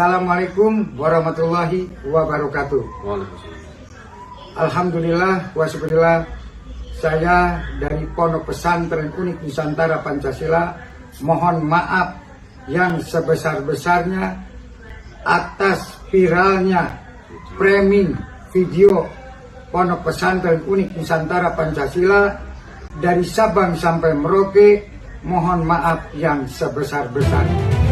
Assalamualaikum warahmatullahi wabarakatuh. Alhamdulillah wa syukurillah, saya dari Pondok Pesantren Unik Nusantara Pancasila mohon maaf yang sebesar-besarnya atas viralnya framing video Pondok Pesantren Unik Nusantara Pancasila dari Sabang sampai Merauke. Mohon maaf yang sebesar-besarnya.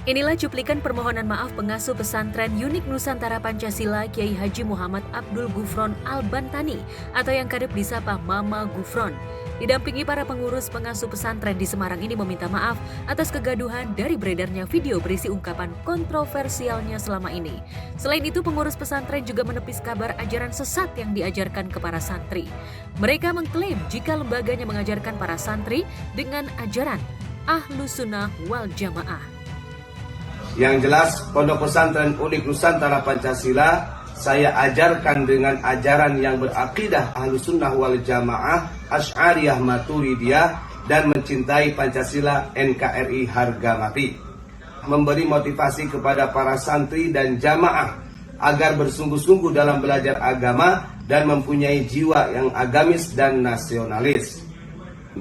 Inilah cuplikan permohonan maaf pengasuh pesantren Unik Nusantara Pancasila Kiai Haji Muhammad Abdul Gufron Al-Bantani atau yang kerap disapa Mama Gufron. Didampingi para pengurus pengasuh pesantren di Semarang ini meminta maaf atas kegaduhan dari beredarnya video berisi ungkapan kontroversialnya selama ini. Selain itu, pengurus pesantren juga menepis kabar ajaran sesat yang diajarkan ke para santri. Mereka mengklaim jika lembaganya mengajarkan para santri dengan ajaran Ahlus Sunnah wal Jamaah. Yang jelas, Pondok Pesantren Unik Nusantara Pancasila saya ajarkan dengan ajaran yang berakidah Ahlus Sunnah wal Jamaah, Asy'ariyah Maturidiyah, dan mencintai Pancasila NKRI harga mati. Memberi motivasi kepada para santri dan jamaah agar bersungguh-sungguh dalam belajar agama dan mempunyai jiwa yang agamis dan nasionalis.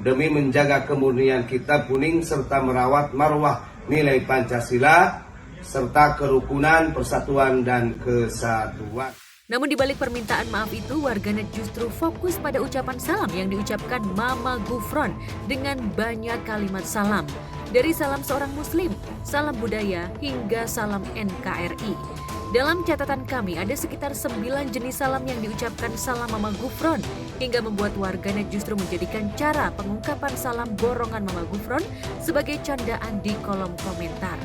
Demi menjaga kemurnian kitab kuning serta merawat marwah nilai Pancasila serta kerukunan, persatuan, dan kesatuan. Namun di balik permintaan maaf itu, warganet justru fokus pada ucapan salam yang diucapkan Mama Gufron dengan banyak kalimat salam. Dari salam seorang muslim, salam budaya, hingga salam NKRI. Dalam catatan kami, ada sekitar 9 jenis salam yang diucapkan salam Mama Gufron, hingga membuat warganet justru menjadikan cara pengungkapan salam borongan Mama Gufron sebagai candaan di kolom komentar.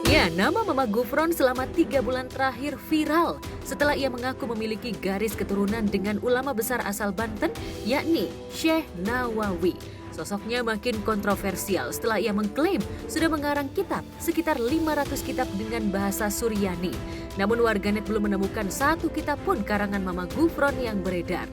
Ya, nama Mama Gufron selama 3 bulan terakhir viral setelah ia mengaku memiliki garis keturunan dengan ulama besar asal Banten, yakni Syekh Nawawi. Sosoknya makin kontroversial setelah ia mengklaim sudah mengarang kitab sekitar 500 kitab dengan bahasa Suryani. Namun warganet belum menemukan satu kitab pun karangan Mama Gufron yang beredar.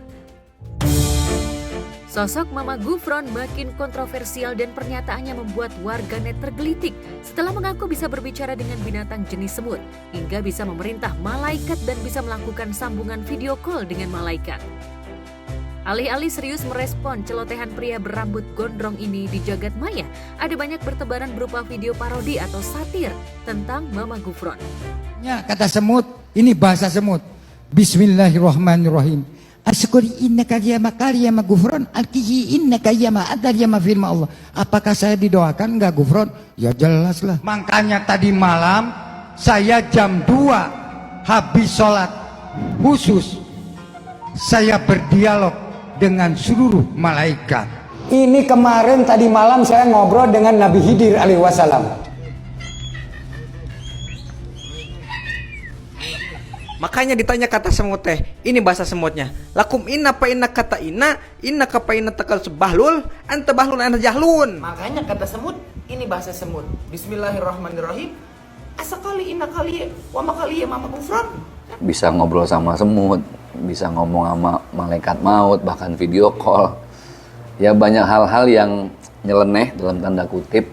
Sosok Mama Gufron makin kontroversial dan pernyataannya membuat warganet tergelitik setelah mengaku bisa berbicara dengan binatang jenis semut, hingga bisa memerintah malaikat dan bisa melakukan sambungan video call dengan malaikat. Alih-alih serius merespon celotehan pria berambut gondrong ini di jagat maya, ada banyak bertebaran berupa video parodi atau satir tentang Mama Gufron. Ya, kata semut, ini bahasa semut. Bismillahirrahmanirrahim. Asyukuri innaka ya makariya Gufron alkihi innaka ya ma'adar ya firman Allah. Apakah saya didoakan enggak Gufron? Ya jelas lah. Makanya tadi malam saya jam 2 habis sholat khusus saya berdialog dengan seluruh malaikat. Ini kemarin tadi malam saya ngobrol dengan Nabi Khidir alaihi wasallam. Makanya ditanya kata semut teh, ini bahasa semutnya. Lakum inna pa inna kata inna kapa inna takal sebahlul, anta bahlun anta jahlun. Makanya kata semut, ini bahasa semut. Bismillahirrahmanirrahim. Asakali inna kali wa makali ya Mama Gufron. Bisa ngobrol sama semut, bisa ngomong sama malaikat maut, bahkan video call. Ya banyak hal-hal yang nyeleneh dalam tanda kutip,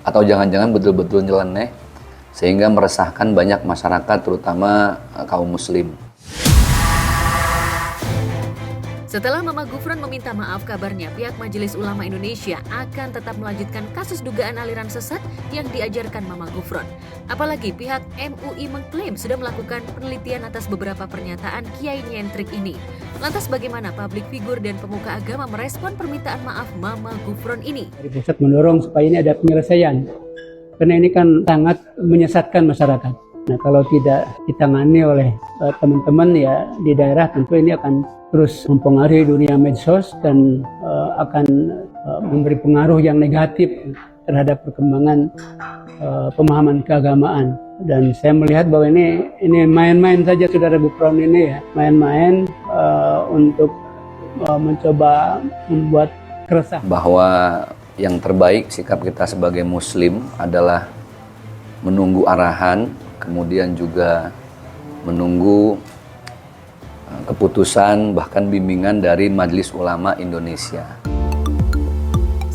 atau jangan-jangan betul-betul nyeleneh, sehingga meresahkan banyak masyarakat, terutama kaum muslim. Setelah Mama Gufron meminta maaf, kabarnya pihak Majelis Ulama Indonesia akan tetap melanjutkan kasus dugaan aliran sesat yang diajarkan Mama Gufron. Apalagi pihak MUI mengklaim sudah melakukan penelitian atas beberapa pernyataan Kiai nyentrik ini. Lantas bagaimana publik figur dan pemuka agama merespon permintaan maaf Mama Gufron ini? Dari pusat mendorong supaya ini ada penyelesaian. Karena ini kan sangat menyesatkan masyarakat. Nah, kalau tidak ditangani oleh teman-teman ya di daerah, tentu ini akan terus mempengaruhi dunia medsos dan akan memberi pengaruh yang negatif terhadap perkembangan pemahaman keagamaan. Dan saya melihat bahwa ini main-main saja Saudara Gufron ini ya, main-main untuk mencoba membuat keresahan. Bahwa yang terbaik sikap kita sebagai muslim adalah menunggu arahan, kemudian juga menunggu keputusan bahkan bimbingan dari Majelis Ulama Indonesia.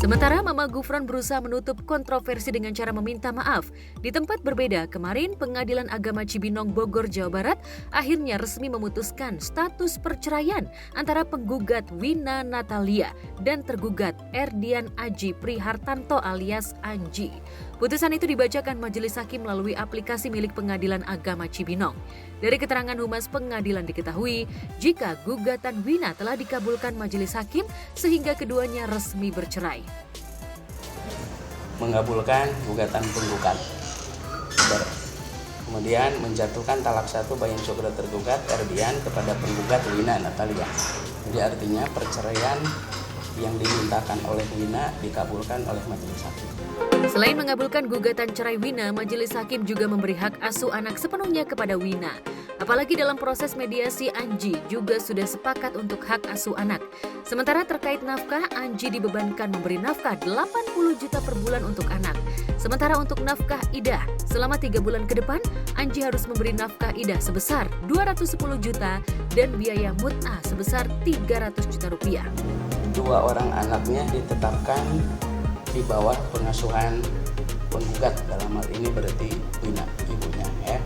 Sementara Mama Gufron berusaha menutup kontroversi dengan cara meminta maaf. Di tempat berbeda, kemarin Pengadilan Agama Cibinong, Bogor, Jawa Barat akhirnya resmi memutuskan status perceraian antara penggugat Wina Natalia dan tergugat Erdian Aji Prihartanto alias Anji. Putusan itu dibacakan majelis hakim melalui aplikasi milik Pengadilan Agama Cibinong. Dari keterangan Humas Pengadilan diketahui, jika gugatan Wina telah dikabulkan majelis hakim sehingga keduanya resmi bercerai. Mengabulkan gugatan penggugat. Kemudian menjatuhkan talak 1 bayan syukur tergugat Erdian kepada penggugat Wina Natalia. Jadi artinya perceraian yang dimintakan oleh Wina dikabulkan oleh majelis hakim. Selain mengabulkan gugatan cerai Wina, majelis hakim juga memberi hak asuh anak sepenuhnya kepada Wina. Apalagi dalam proses mediasi, Anji juga sudah sepakat untuk hak asuh anak. Sementara terkait nafkah, Anji dibebankan memberi nafkah 80 juta per bulan untuk anak. Sementara untuk nafkah idah, selama 3 bulan ke depan, Anji harus memberi nafkah idah sebesar 210 juta dan biaya mut'ah sebesar 300 juta rupiah. 2 orang anaknya ditetapkan di bawah pengasuhan penggugat, dalam hal ini berarti Wina, ibunya ya.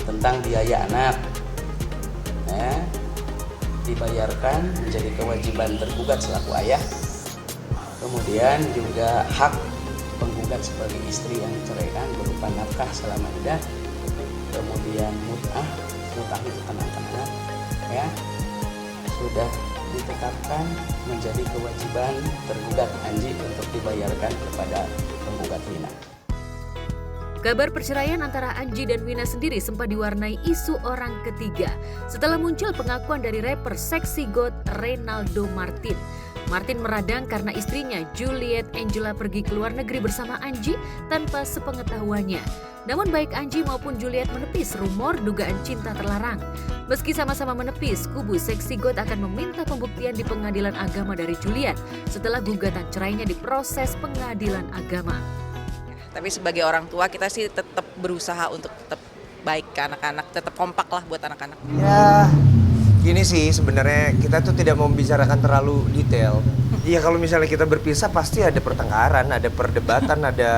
Tentang biaya anak ya, dibayarkan menjadi kewajiban tergugat selaku ayah. Kemudian juga hak penggugat sebagai istri yang diceraikan berupa nafkah selama idah. Kemudian mut'ah itu anak-anak ya, sudah ditetapkan menjadi kewajiban tergugat Anji untuk dibayarkan kepada penggugat Wina. Kabar perceraian antara Anji dan Wina sendiri sempat diwarnai isu orang ketiga setelah muncul pengakuan dari rapper Sexy God Reynaldo Martin. Martin meradang karena istrinya Juliet Angela pergi ke luar negeri bersama Anji tanpa sepengetahuannya. Namun baik Anji maupun Juliet menepis rumor dugaan cinta terlarang. Meski sama-sama menepis, kubu Sexy God akan meminta pembuktian di Pengadilan Agama dari Juliet setelah gugatan cerainya diproses Pengadilan Agama. Tapi sebagai orang tua kita sih tetap berusaha untuk tetap baik ke anak-anak, tetap kompak lah buat anak-anak. Ya, gini sih sebenarnya kita tuh tidak mau membicarakan terlalu detail. Iya, kalau misalnya kita berpisah pasti ada pertengkaran, ada perdebatan, ada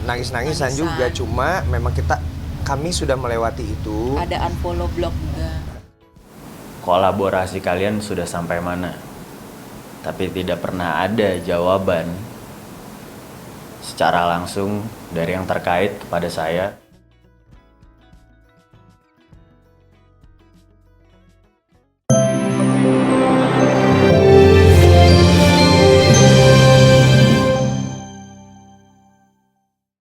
nangis-nangisan juga. Cuma memang kami sudah melewati itu. Ada unfollow blog juga. Kolaborasi kalian sudah sampai mana? Tapi tidak pernah ada jawaban secara langsung dari yang terkait kepada saya.